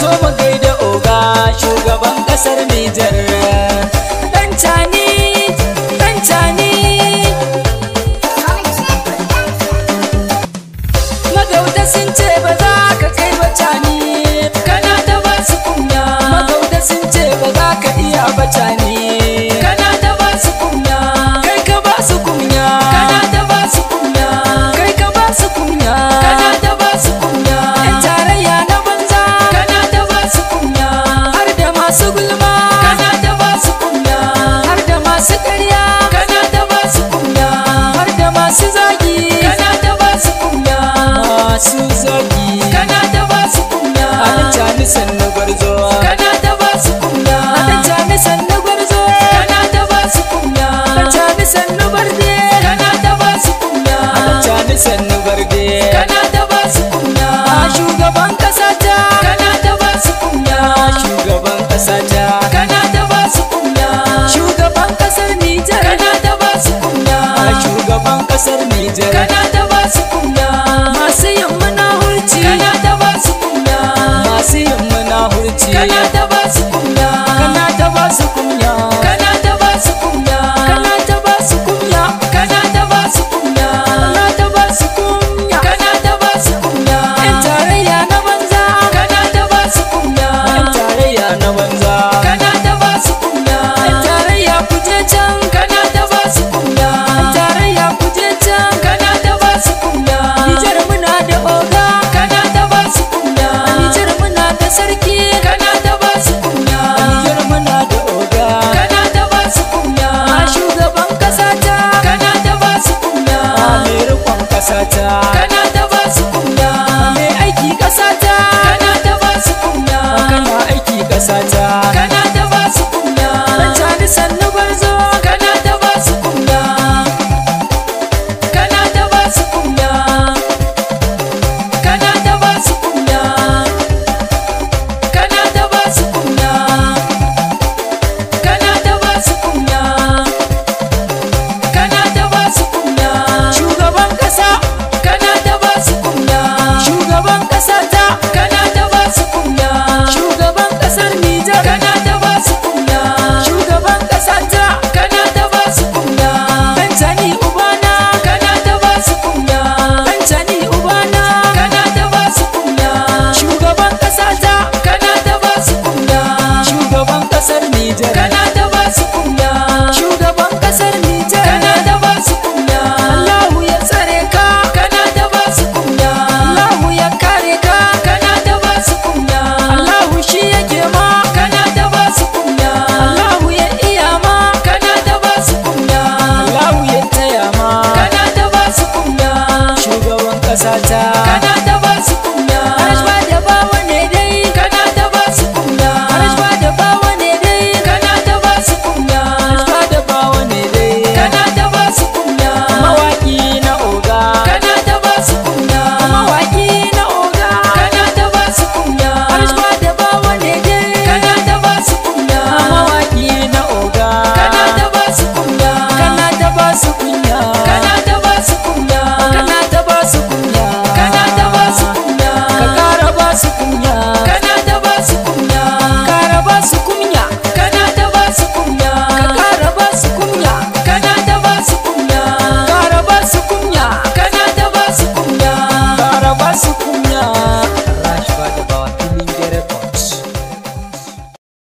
Zo mu gaida oga shugaban kasar Nijar. Dan Cani, Dan Cani. Magauta sun ce ba za ka kai ba Cani, kana ta ba su kunya. Magauta sun ce ba za ka iya ba Cani, kana ta ba su kunya. Kai ka ba su kunya, kana ta ba su kunya. Kai ka ba su kunya, kana ta ba su kunya. Yan tarayya na banza, kana ta ba su kunya. Har da masu gulma, kana ta ba su kunya. Har da masu ƙarya, kana ta ba su kunya. Har da masu zagi, kana ta ba su kunya. Masu zagi, kana ta ba su kunya. Ana Cani sannu gwarzo, kana ta ba su kunya. Ana Cani sannu gwarzo, kana ta ba su kunya. Ana Cani sannu barde, kana ta ba su kunya. Ana Cani sannu barde, kana ta ba su kunya. Shugaban kasa ta, kana ta ba su kunya. Shugaban kasa ta, kana ta ba su kunya. Shugaban kasar Nijar, kana ta ba su kunya. Shugaban kasar Nijar, kana ta ba su kunya. Masu yin munahurci, kana ta ba su kunya. Masu yin munahurci, kana ta ba su kunya. Kana ta ba su kunya. Kana ta ba su kunya. Kana ta ba su kunya. Kana ta ba su kunya. Kana ta ba su kunya. Kana ta ba su kunya. Yan tarayya na banza, kana ta ba su kunya. Yan tarayya na banza, kana ta ba su kunya. Yan tarayya ku je can, kana ta ba su kunya. Yan tarayya ku je can, kana ta ba su kunya. Nijar muna da oga, kana ta ba su kunya. Nijar muna da sarki, kana ta ba su kunya. Nijar muna da oga, kana ta ba su kunya. Shugaban kasa ta, kana ta ba su kunya. Mai rikon kasa ta, kana ta ba su kunya. Mai aiki kasa ta,